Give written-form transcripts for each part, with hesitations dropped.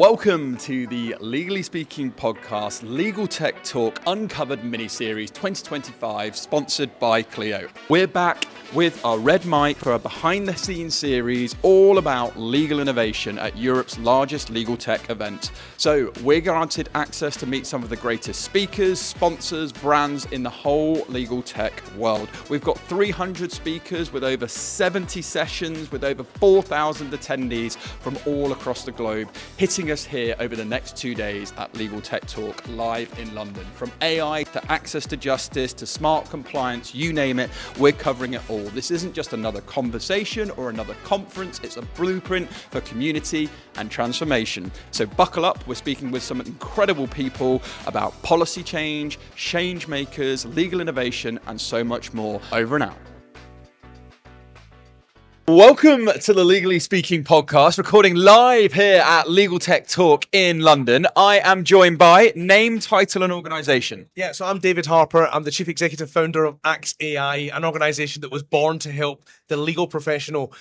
Welcome to the Legally Speaking podcast, Legal Tech Talk Uncovered mini-series 2025, sponsored by Clio. We're back with our red mic for a behind-the-scenes series all about legal innovation at Europe's largest legal tech event. So we're granted access to meet some of the greatest speakers, sponsors, brands in the whole legal tech world. We've got 300 speakers with over 70 sessions with over 4,000 attendees from all across the globe, hitting us here over the next 2 days at Legal Tech Talk live in London. From AI to access to justice to smart compliance, you name it, we're covering it all. This isn't just another conversation or another conference, it's a blueprint for community and transformation. So buckle up, we're speaking with some incredible people about policy change makers, legal innovation, and so much more. Over and out. Welcome to the Legally Speaking podcast, recording live here at Legal Tech Talk in London. I am joined by name, title, and organisation. Yeah, so I'm David Harper. I'm the Chief Executive Founder of Axe AI, an organisation that was born to help the legal professional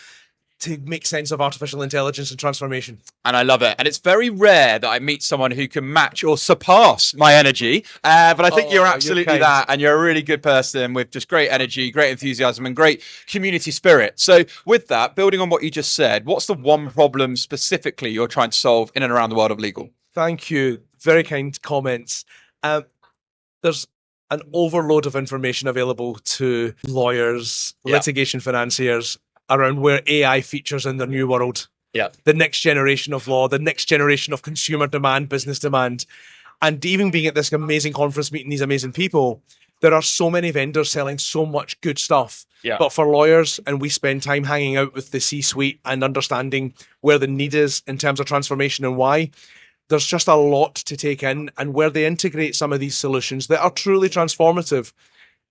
to make sense of artificial intelligence and transformation. And I love it. And it's very rare that I meet someone who can match or surpass my energy. But I think you're absolutely that. And you're a really good person with just great energy, great enthusiasm, and great community spirit. So with that, building on what you just said, what's the one problem specifically you're trying to solve in and around the world of legal? Thank you. Very kind comments. There's an overload of information available to lawyers, litigation financiers, around where AI features in the new world. Yeah. The next generation of law, the next generation of consumer demand, business demand. And even being at this amazing conference, meeting these amazing people, there are so many vendors selling so much good stuff. Yeah. But for lawyers, and we spend time hanging out with the C-suite and understanding where the need is in terms of transformation and why, there's just a lot to take in. And where they integrate some of these solutions that are truly transformative,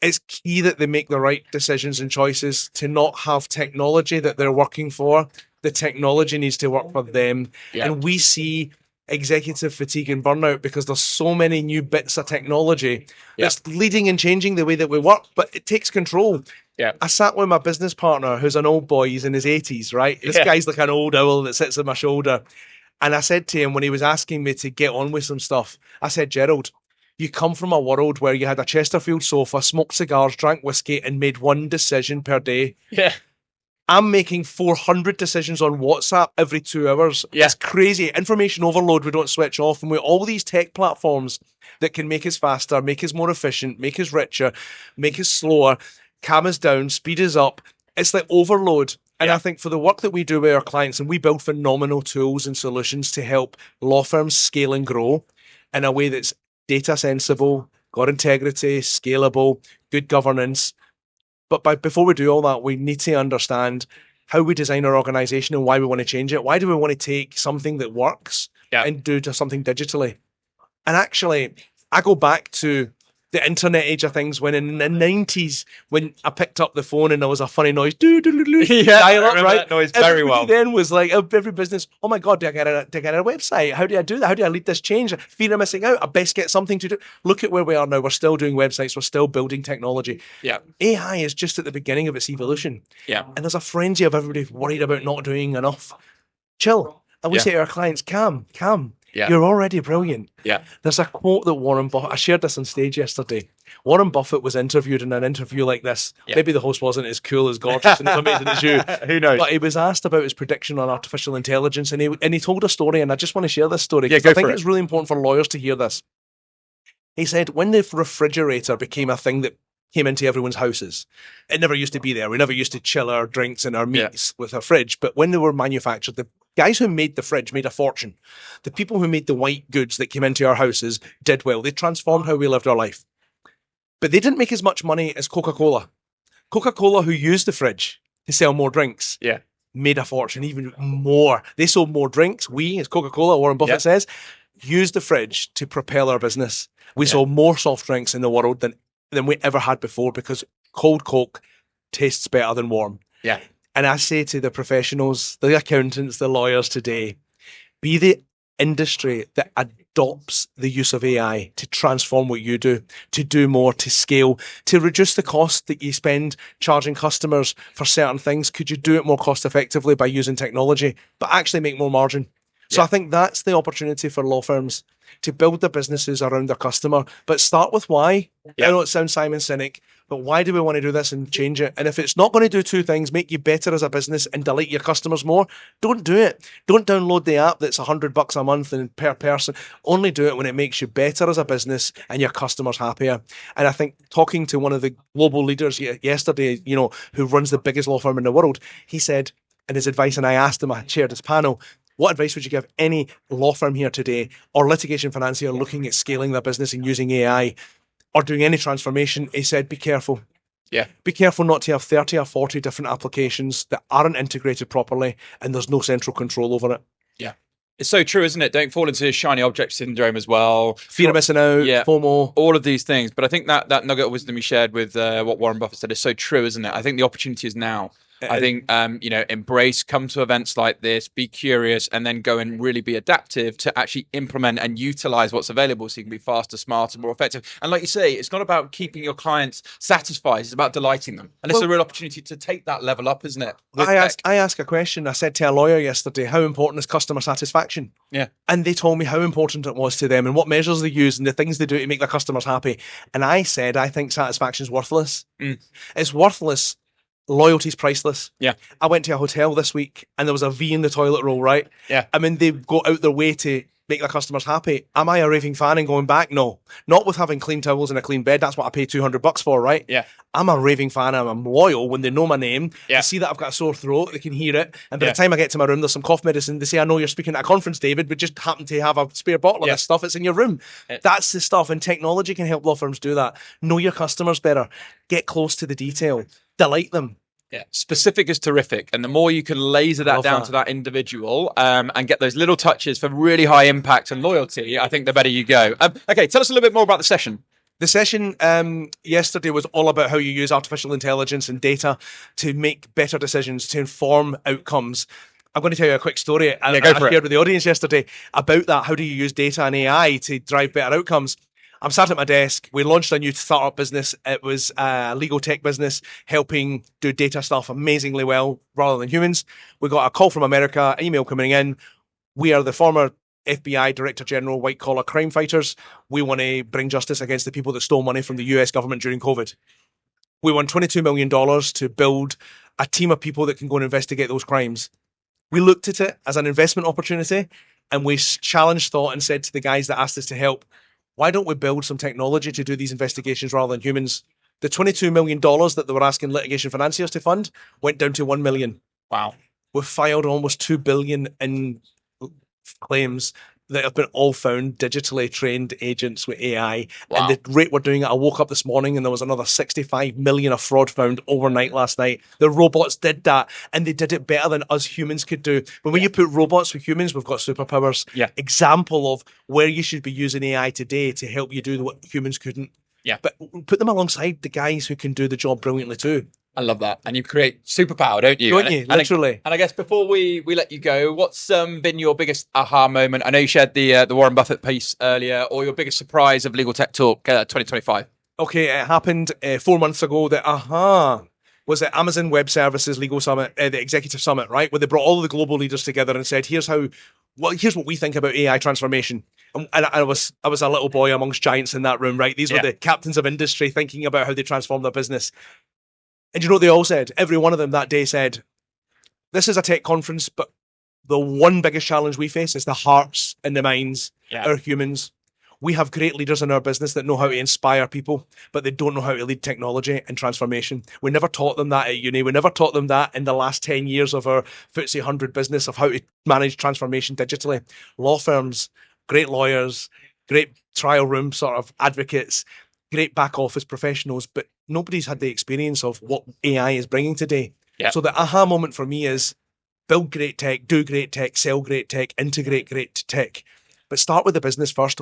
it's key that they make the right decisions and choices to not have technology that they're working for. The technology needs to work for them. Yeah. And we see executive fatigue and burnout because there's so many new bits of technology that's leading and changing the way that we work, but it takes control. Yeah. I sat with my business partner who's an old boy. He's in his 80s, right? This guy's like an old owl that sits on my shoulder. And I said to him when he was asking me to get on with some stuff, I said, Gerald, you come from a world where you had a Chesterfield sofa, smoked cigars, drank whiskey, and made one decision per day. Yeah. I'm making 400 decisions on WhatsApp every 2 hours. Yeah. It's crazy. Information overload we don't switch off. And with all these tech platforms that can make us faster, make us more efficient, make us richer, make us slower, calm us down, speed us up, it's like overload. And I think for the work that we do with our clients, and we build phenomenal tools and solutions to help law firms scale and grow in a way that's data sensible, got integrity, scalable, good governance. But before we do all that, we need to understand how we design our organization and why we want to change it. Why do we want to take something that works and do to something digitally? And actually, I go back to the internet age of things when in the 90s, when I picked up the phone and there was a funny noise, I remember that noise very well. Then was like, every business, oh my God, do I get a website? How do I do that? How do I lead this change? Fear of missing out. I best get something to do. Look at where we are now. We're still doing websites. We're still building technology. Yeah. AI is just at the beginning of its evolution. Yeah. And there's a frenzy of everybody worried about not doing enough. Chill. And we say to our clients, calm. Yeah. You're already brilliant. Yeah. There's a quote that Warren Buffett, I shared this on stage yesterday. Warren Buffett was interviewed in an interview like this. Yeah. Maybe the host wasn't as cool, as gorgeous, and as amazing as you. Who knows? But he was asked about his prediction on artificial intelligence, and he told a story, and I just want to share this story because I think it's really important for lawyers to hear this. He said when the refrigerator became a thing that came into everyone's houses, it never used to be there. We never used to chill our drinks and our meats with a fridge. But when they were manufactured, the guys who made the fridge made a fortune. The people who made the white goods that came into our houses did well. They transformed how we lived our life. But they didn't make as much money as Coca-Cola. Coca-Cola, who used the fridge to sell more drinks, made a fortune, even more. They sold more drinks. We, as Coca-Cola, Warren Buffett says, used the fridge to propel our business. We sold more soft drinks in the world than we ever had before because cold Coke tastes better than warm. Yeah. And I say to the professionals, the accountants, the lawyers today, be the industry that adopts the use of AI to transform what you do, to do more, to scale, to reduce the cost that you spend charging customers for certain things. Could you do it more cost effectively by using technology, but actually make more margin? So I think that's the opportunity for law firms to build their businesses around their customer, but start with why. I know it sounds Simon Sinek, but why do we want to do this and change it? And if it's not going to do two things, make you better as a business and delight your customers more, don't do it. Don't download the app that's $100 a month and per person. Only do it when it makes you better as a business and your customers happier. And I think talking to one of the global leaders yesterday, who runs the biggest law firm in the world, he said in his advice, and I asked him, I chaired his panel, what advice would you give any law firm here today or litigation financier looking at scaling their business and using AI or doing any transformation? He said, be careful. Yeah. Be careful not to have 30 or 40 different applications that aren't integrated properly and there's no central control over it. Yeah. It's so true, isn't it? Don't fall into shiny object syndrome as well. Fear of missing out, FOMO. All of these things. But I think that nugget of wisdom you shared with what Warren Buffett said is so true, isn't it? I think the opportunity is now. I think, embrace, come to events like this, be curious, and then go and really be adaptive to actually implement and utilize what's available so you can be faster, smarter, more effective. And like you say, it's not about keeping your clients satisfied. It's about delighting them. And it's a real opportunity to take that level up, isn't it? I asked a question. I said to a lawyer yesterday, how important is customer satisfaction? Yeah. And they told me how important it was to them and what measures they use and the things they do to make their customers happy. And I said, I think satisfaction is worthless. It's worthless. Loyalty's priceless. Yeah. I went to a hotel this week and there was a V in the toilet roll, right? Yeah. I mean, they go out their way to make their customers happy. Am I a raving fan and going back? No. Not with having clean towels and a clean bed. That's what I pay $200 for, right? Yeah. I'm a raving fan. I'm loyal when they know my name. Yeah. They see that I've got a sore throat. They can hear it. And by the time I get to my room, there's some cough medicine. They say, I know you're speaking at a conference, David, but just happen to have a spare bottle of this stuff. It's in your room. That's the stuff. And technology can help law firms do that. Know your customers better. Get close to the detail. Delight them. Yeah, specific is terrific. And the more you can laser that down to that individual and get those little touches for really high impact and loyalty, I think the better you go. Okay, tell us a little bit more about the session. The session yesterday was all about how you use artificial intelligence and data to make better decisions, to inform outcomes. I'm going to tell you a quick story I shared with the audience yesterday about that. How do you use data and AI to drive better outcomes? I'm sat at my desk. We launched a new startup business. It was a legal tech business helping do data stuff amazingly well rather than humans. We got a call from America, an email coming in. We are the former FBI Director General, white collar crime fighters. We want to bring justice against the people that stole money from the US government during COVID. We want $22 million to build a team of people that can go and investigate those crimes. We looked at it as an investment opportunity and we challenged thought and said to the guys that asked us to help, why don't we build some technology to do these investigations rather than humans? The $22 million that they were asking litigation financiers to fund went down to $1 million. Wow. We've filed almost $2 billion in claims that have been all found digitally trained agents with AI. Wow. And the rate we're doing it, I woke up this morning and there was another 65 million of fraud found overnight last night. The robots did that and they did it better than us humans could do. But when you put robots with humans, we've got superpowers. Yeah. Example of where you should be using AI today to help you do what humans couldn't. Yeah. But put them alongside the guys who can do the job brilliantly too. I love that. And you create superpower, don't you? Don't you? Literally. And I guess before we let you go, what's been your biggest aha moment? I know you shared the Warren Buffett piece earlier, or your biggest surprise of Legal Tech Talk 2025. Okay, it happened 4 months ago. The aha was at Amazon Web Services Legal Summit, the Executive Summit, right? Where they brought all the global leaders together and said, here's what we think about AI transformation. And I was a little boy amongst giants in that room, right? These were the captains of industry thinking about how they transform their business. And you know what they all said? Every one of them that day said, this is a tech conference, but the one biggest challenge we face is the hearts and the minds, our humans. We have great leaders in our business that know how to inspire people, but they don't know how to lead technology and transformation. We never taught them that at uni. We never taught them that in the last 10 years of our FTSE 100 business of how to manage transformation digitally. Law firms, great lawyers, great trial room sort of advocates, great back office professionals, but nobody's had the experience of what AI is bringing today. Yeah. So the aha moment for me is build great tech, do great tech, sell great tech, integrate great tech. But start with the business first.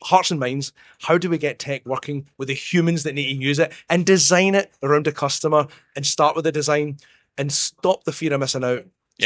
Hearts and minds, how do we get tech working with the humans that need to use it and design it around the customer and start with the design and stop the fear of missing out.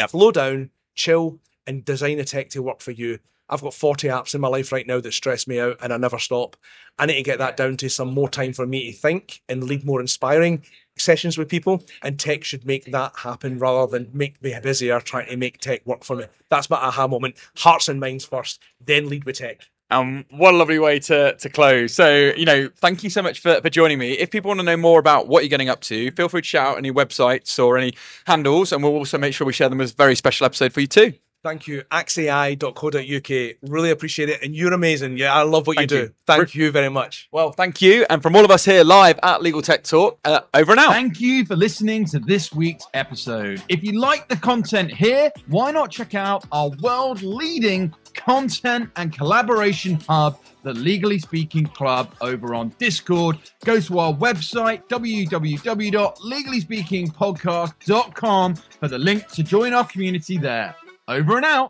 Slow down, chill, and design the tech to work for you. I've got 40 apps in my life right now that stress me out and I never stop. I need to get that down to some more time for me to think and lead more inspiring sessions with people, and tech should make that happen rather than make me busier trying to make tech work for me. That's my aha moment. Hearts and minds first, then lead with tech. What a lovely way to close. So, thank you so much for joining me. If people want to know more about what you're getting up to, feel free to shout out any websites or any handles, and we'll also make sure we share them as a very special episode for you too. Thank you. axai.co.uk. Really appreciate it. And you're amazing. Yeah, I love what you do. Thank you very much. Well, thank you. And from all of us here live at Legal Tech Talk, over and out. Thank you for listening to this week's episode. If you like the content here, why not check out our world-leading content and collaboration hub, the Legally Speaking Club, over on Discord. Go to our website, www.legallyspeakingpodcast.com, for the link to join our community there. Over and out.